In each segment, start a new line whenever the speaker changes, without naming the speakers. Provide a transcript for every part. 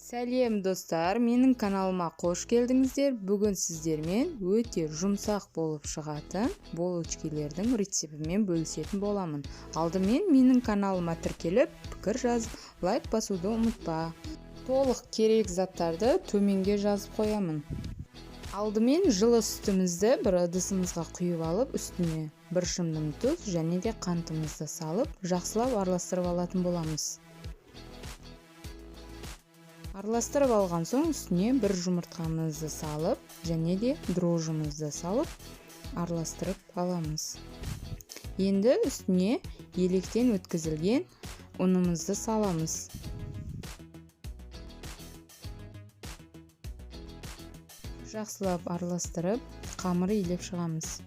Сәлем достар, менің каналыма қош келдіңіздер. Бүгін сіздермен өте жұмсақ болып шығатын булочкилердің рецептімен бөлісетін боламын. Алдымен менің каналыма тіркеліп, пікір жазып, лайк басуды ұмытпа. Толық керек заттарды төменге жазып қоямын. Алдымен жылы сүтімізді бір ыдысымызға құйып алып, үстіне бір шымдым тұз және де қантымызды салып, жақсылап араластырып алатын боламыз. Араластырып алған соң үстіне бір жұмыртқамызды салып, және де дрожжымызды салып, араластырып аламыз. Енді үстіне електен өткізілген ұнымызды саламыз. Жақсылап араластырып, қамыр илеп шығамыз.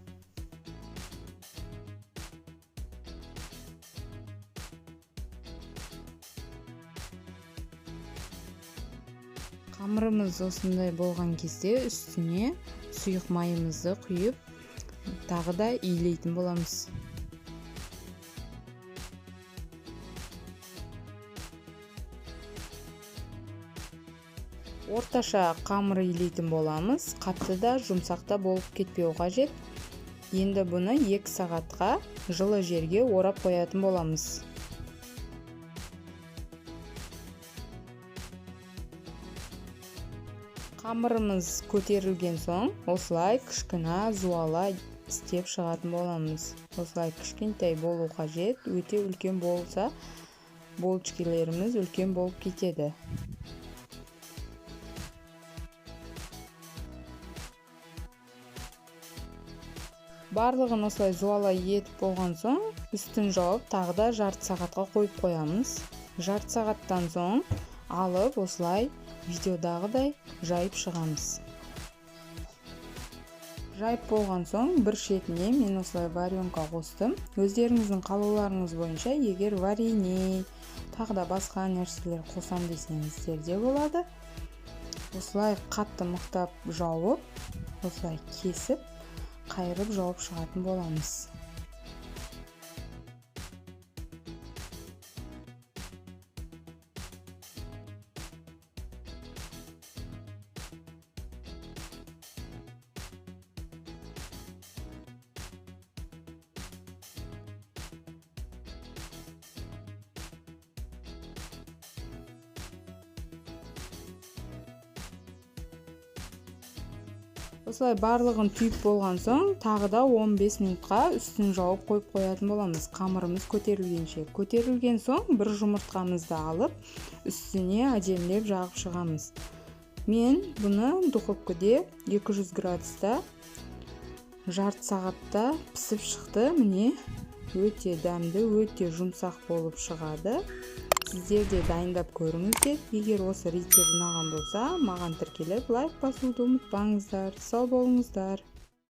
Қамырымыз осындай болған кезде үстіне сұйық майымызды құйып, тағы да илейтін боламыз. Орташа қамыр илейтін боламыз, қатты да жұмсақ та болып кетпеу қажет. Енді бұны 2 сағатқа жылы жерге орап қоятын боламыз. Қамырымыз көтерілген соң, осылай кішкене жуала істеп шығатын боламыз. Осылай кішкентай болу қажет, өте үлкен болса, булочкилеріміз үлкен болып кетеді. Барлығын осылай жуала етіп болған соң, үстін жауып, тағы да жарты сағатқа қойып қоямыз. Жарты сағаттан соң алып, осылай видеодағыдай жайып шығамыз. Жайып болған соң, бір шетіне мен осылай варенка қостым. Өздеріңіздің қалауларыңыз бойынша, егер варене, тағы да басқа нәрселер қосам десеңіздер де болады. Осылай қатты мықтап жауып, осылай кесіп, қайырып жауып шығатын боламыз. Осылай барлығын түйіп болған соң, тағы да 15 минутқа үстін жауып қойып қоятын боламыз. Қамырымыз көтерілгенше. Көтерілген соң, бір жұмыртқамызды алып, үстіне әдемілеп жағып шығамыз. Мен бұны духовкада 200 градуста жарты сағатта пісіп шықты. Міне, өте дәмді, өте жұмсақ болып шығады. Сіздер де дайындап көріңіздер. Егер осы рецепт ұнаған болса, маған тіркеліп лайк басуды ұмытпаңыздар. Сау болыңыздар.